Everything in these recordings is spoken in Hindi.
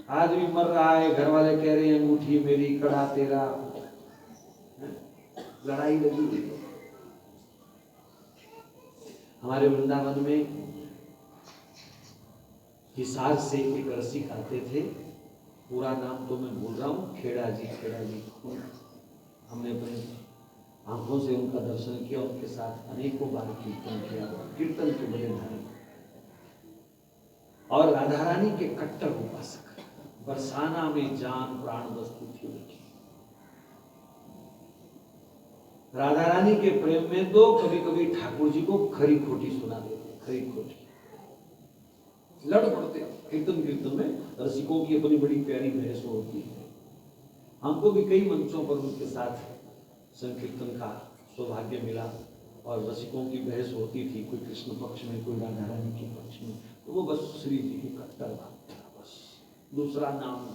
आदमी मर रहा है, घर वाले कह रहे हैं अंगूठी मेरी, कड़ा तेरा, लड़ाई लगी हुई है। हमारे वृंदावन में हिसार से एक रसिक आते थे, पूरा नाम तो मैं भूल रहा हूँ, खेड़ा जी। हमने अपने आंखों से उनका दर्शन किया, उनके साथ अनेकों बार कीर्तन किया, कीर्तन के बड़े धारी और राधा रानी के कट्टर उपासक। बरसाना में जान प्राण वस्तु थी उनकी। राधा रानी के प्रेम में तो कभी कभी ठाकुर जी को खरी खोटी सुना देते, खरी खोटी लड़ पड़ते। कीर्तन में रसिकों की अपनी बड़ी प्यारी बहस होती है। हमको भी कई मंचों पर उनके साथ संकीर्तन का सौभाग्य मिला और रसिकों की बहस होती थी, कोई कृष्ण पक्ष में, कोई राधा रानी के पक्ष में, तो वो बस श्री जी की कट्टर बात था, बस दूसरा नाम।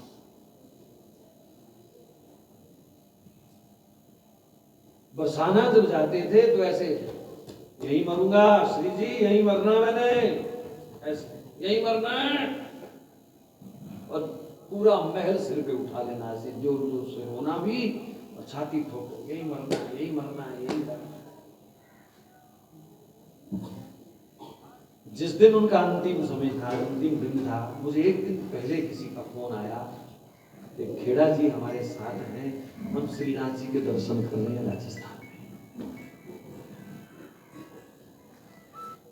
बरसाना जब जाते थे तो ऐसे, यही मरूंगा श्री जी, यही मरना मैंने, ऐसे यही मरना है, और पूरा महल सिर पे उठा लेना, ऐसे जोर जोर से रोना भी और छाती ठोक, यही मरना है, यही मरना है, यही मरना है। जिस दिन उनका अंतिम समय था, अंतिम दिन था, मुझे एक दिन पहले किसी का फोन आया, खेड़ा जी हमारे साथ हैं, हम श्रीनाथ जी के दर्शन कर रहे हैं राजस्थान में।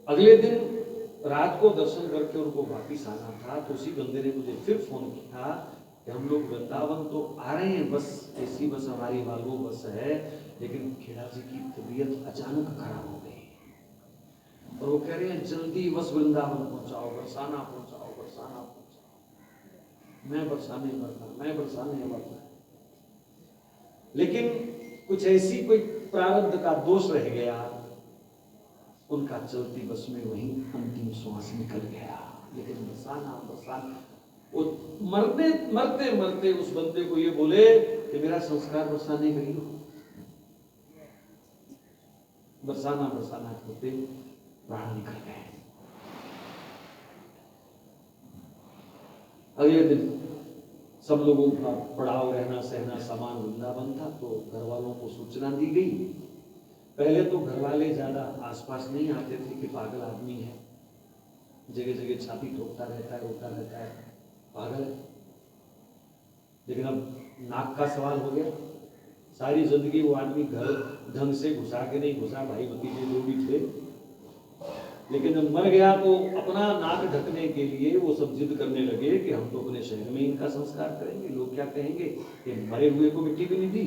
अगले दिन रात को दर्शन करके उनको वापिस आना था, तो उसी बंदे ने मुझे फिर फोन किया कि हम लोग वृंदावन तो आ रहे हैं, बस ऐसी बस हमारी वाल्वो बस है, लेकिन खेड़ा जी की तबीयत अचानक खराब हो गई और वो कह रहे हैं जल्दी बस वृंदावन पहुंचाओ, बरसाना पहुंचाओ, बरसाना पहुंचाओ। मैं बरसाने मरना, मैं बरसाने मरना। लेकिन कुछ ऐसी कोई प्रारब्ध का दोष रह गया, उनका चलती बस में वहीं अंतिम श्वास निकल गया। लेकिन बरसाना वो मरते मरते उस बंदे को ये बोले कि मेरा संस्कार बरसाने गई हो। बरसाना होते प्राण निकल गए। अगले दिन सब लोगों का पड़ाव रहना सहना सामान वृंदावन था, तो घर वालों को सूचना दी गई। पहले तो घर वाले ज्यादा आसपास नहीं आते थे कि पागल आदमी है, जगह जगह छाती ठोकता रहता है, रोता रहता है, पागल है। लेकिन अब नाक का सवाल हो गया, सारी जिंदगी वो आदमी घर ढंग से घुसा के नहीं घुसा, भाई भतीजे जो भी थे, लेकिन जब मर गया तो अपना नाक ढकने के लिए वो सब जिद करने लगे कि हम तो अपने शहर में इनका संस्कार करेंगे, लोग क्या कहेंगे कि मरे हुए को मिट्टी भी नहीं दी,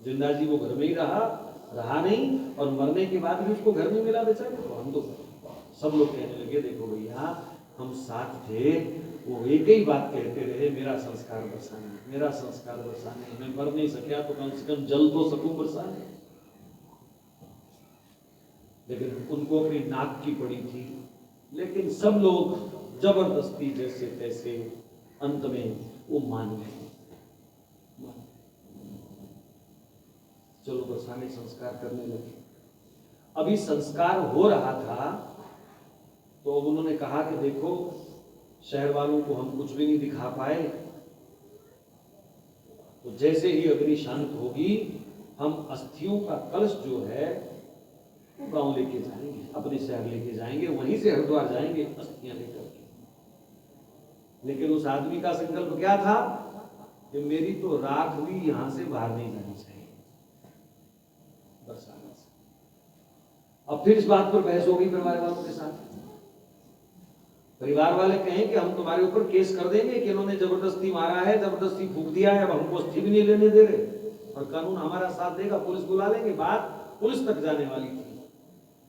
जिंदा जी वो घर में ही रहा नहीं, और मरने के बाद भी उसको घर में मिला बेचारे। तो हम तो सब लोग कहने लगे देखो भैया हम साथ थे, वो एक ही बात कहते रहे, मेरा संस्कार बरसाने, मेरा संस्कार बरसाने, मैं मर नहीं सकिया तो कम से कम जल तो सकूं बरसाने। लेकिन उनको अपनी नाक की पड़ी थी। लेकिन सब लोग जबरदस्ती जैसे तैसे अंत में वो मान गए, चलो बरसाने संस्कार करने लगे। अभी संस्कार हो रहा था तो उन्होंने कहा कि देखो शहर वालों को हम कुछ भी नहीं दिखा पाए, तो जैसे ही अग्नि शांत होगी हम अस्थियों का कलश जो है वो गांव लेके जाएंगे, अपने शहर लेके जाएंगे, वहीं से हरिद्वार जाएंगे अस्थियां लेकर के। लेकिन उस आदमी का संकल्प क्या था कि मेरी तो राख भी यहां से बाहर नहीं जानी चाहिए बरसाने से। अब फिर इस बात पर बहस हो गई परिवार वालों के साथ। परिवार वाले कहें कि हम तुम्हारे ऊपर केस कर देंगे कि इन्होंने जबरदस्ती मारा है, जबरदस्ती फूंक दिया है, अब हमको अस्थि भी नहीं लेने दे रहे, और कानून हमारा साथ देगा, पुलिस बुला लेंगे। बात पुलिस तक जाने वाली थी।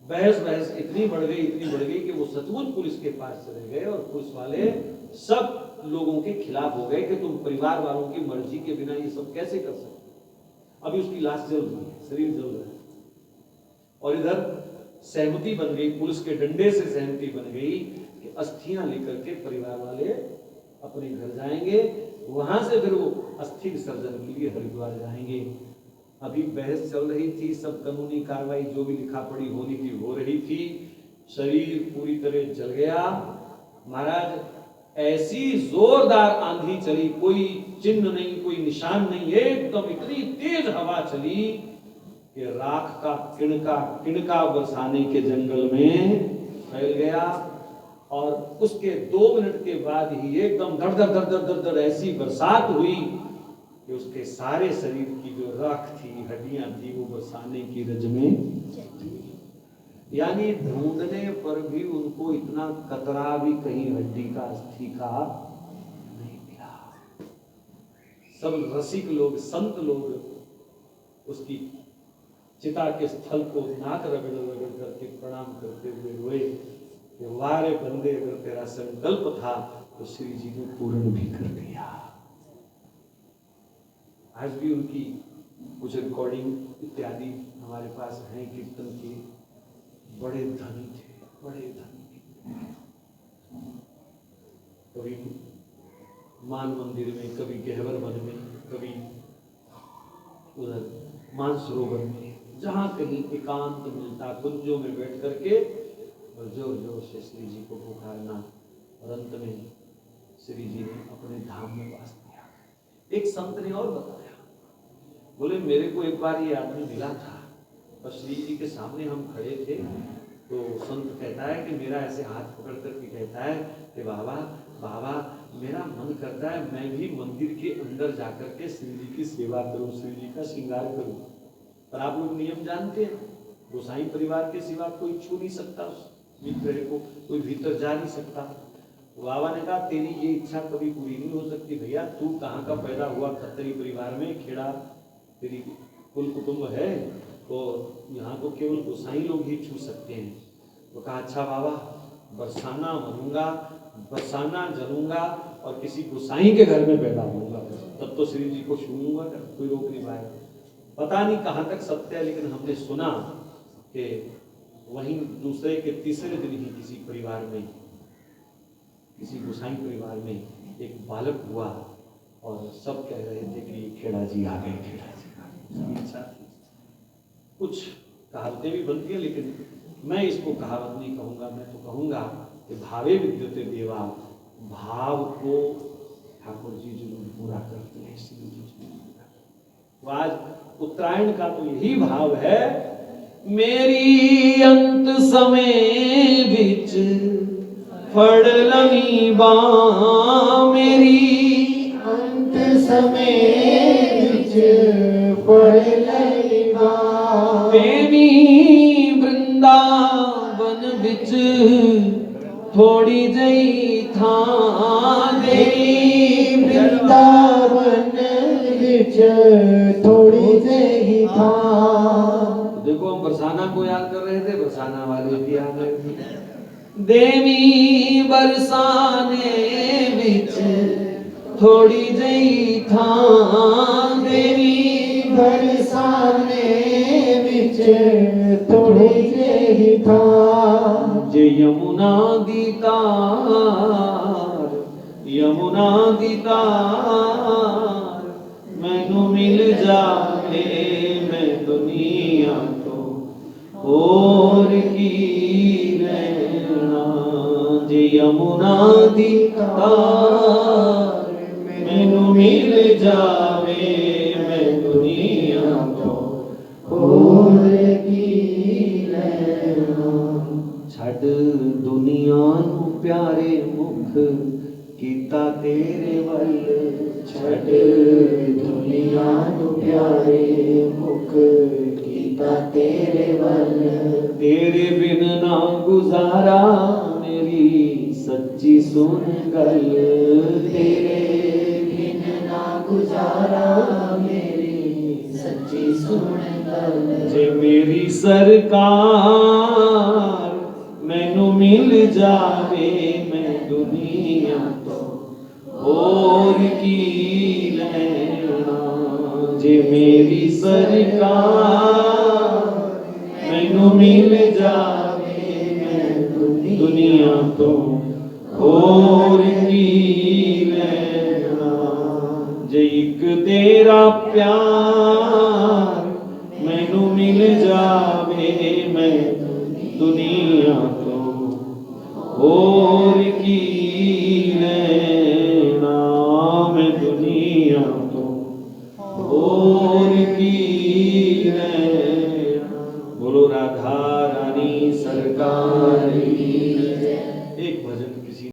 बहस इतनी बढ़ गई कि वो सचमुच पुलिस के पास चले गए और पुलिस वाले सब लोगों के खिलाफ हो गए कि तुम परिवार वालों की मर्जी के बिना ये सब कैसे कर सकते। अभी उसकी लाश जल रही है, शरीर जल रहा है, और इधर सहमति बन गई, पुलिस के डंडे से सहमति बन गई कि अस्थियां लेकर के परिवार वाले अपने घर जाएंगे, वहां से फिर वो अस्थि विसर्जन के लिए हरिद्वार जाएंगे। अभी बहस चल रही थी, सब कानूनी कार्रवाई जो भी लिखा पड़ी होनी थी हो रही थी, शरीर पूरी तरह जल गया। महाराज ऐसी जोरदार आंधी चली, कोई चिन्ह नहीं, कोई निशान नहीं, एकदम इतनी तेज हवा चली कि राख का किणका बरसाने के जंगल में फैल गया। और उसके 2 मिनट के बाद ही एकदम धड़ धड़ धड़ धड़ धड़ धड़ ऐसी बरसात हुई कि उसके सारे शरीर की जो राख थी, हड्डियां थी, वो बरसाने की रज में, यानी ढूंढने पर भी उनको इतना कतरा भी कहीं हड्डी का अस्थि का नहीं मिला। सब रसिक लोग, संत लोग उसकी चिता के स्थल को नाक रगड़ रगड़ करके प्रणाम करते हुए रोए कि वारे बंदे, अगर तेरा संकल्प था तो श्री जी ने पूर्ण भी कर दिया। आज भी उनकी कुछ रिकॉर्डिंग इत्यादि हमारे पास हैं कीर्तन की। बड़े धनी थे, बड़े धनी। कभी मान मंदिर में, कभी गहवर वन में, कभी उधर मानसरोवर में, जहाँ कहीं एकांत मिलता, कुंजों में बैठ करके और जोर जोर से श्री जी को पुकारना। और अंत में श्री जी ने अपने धाम में वास किया। एक संत ने और बताया, बोले मेरे को एक बार ये आदमी मिला था और श्री जी के सामने हम खड़े थे, तो संत कहता है कि मेरा ऐसे हाथ पकड़ करके कहता है कि बाबा बाबा, मेरा मन करता है मैं भी मंदिर के अंदर जाकर के श्री जी की सेवा करूं, श्री जी का श्रृंगार करूं। पर आप लोग नियम जानते हैं, गोसाई परिवार के सिवा कोई छू नहीं सकता उस विग्रह को, कोई भीतर जा नहीं सकता। बाबा ने कहा तेरी ये इच्छा कभी पूरी नहीं हो सकती भैया, तू कहाँ का पैदा हुआ, खत्तरी परिवार में, खेड़ा तेरी कुल कुटुंब है, तो यहाँ को केवल गोसाई लोग ही छू सकते हैं। तो कहा अच्छा बाबा, बरसाना बनूंगा, बरसाना जलूंगा और किसी गोसाई के घर में पैदा होऊंगा, तब तो श्री जी को छूऊंगा, कोई रोक नहीं पाएगा। पता नहीं कहाँ तक सत्य है, लेकिन हमने सुना कि वहीं दूसरे के तीसरे दिन ही किसी परिवार में, किसी गोसाई परिवार में एक बालक हुआ और सब कह रहे थे कि खेड़ा जी आ गए, खेड़ा जी आ गए। इच्छा थी। कुछ कहावतें भी बनती है, लेकिन मैं इसको कहावत नहीं कहूँगा, मैं तो कहूँगा कि भावे विद्युते देवा, भाव को ठाकुर जी जरूर पूरा करते हैं, श्री जी जरूर। तो आज उत्तरायण का तो यही भाव है, मेरी अंत समय बिच फड़लनी बा, मेरी अंत समय बिच फड़लनी बा, देवी वृंदावन बिच थोड़ी जई था, देवी वृंदावन बिच थोड़ी जई था। देखो हम बरसाना को याद कर रहे थे, बरसाना वाले भी आ गए थे। देवी बरसाने बिच थोड़ी जई था, देवी बरसाने बिच थोड़ी जई था। जे यमुना दी तार, यमुना दी तार मैनू मिल जावे, मैं दुनिया तो और की रहना। जे यमुना दी तार मैनू मिल जावे, मैं दुनिया तो और की रहना। छड़ दुनिया नू प्यारे मुख कीता तेरे वल, छड़ दुनिया नू प्यारे मुख कीता तेरे वल, तेरे बिन ना गुजारा मेरी सच्ची सुन गल, तेरे बिन ना गुजारा मेरी सच्ची सुन गल। जे मेरी सरकार मैनू मिल जावे, मैं दुनिया तो और की लेना। जे मेरी सरकार मैनू मिल जावे, मैं दुनिया तो और की लेना। जे एक तेरा प्यार मैनू मिल जावे, मैं दुनिया तो और की लेना। दुनिया तो और की है। बोलो राधा रानी सरकार की। एक भजन किसी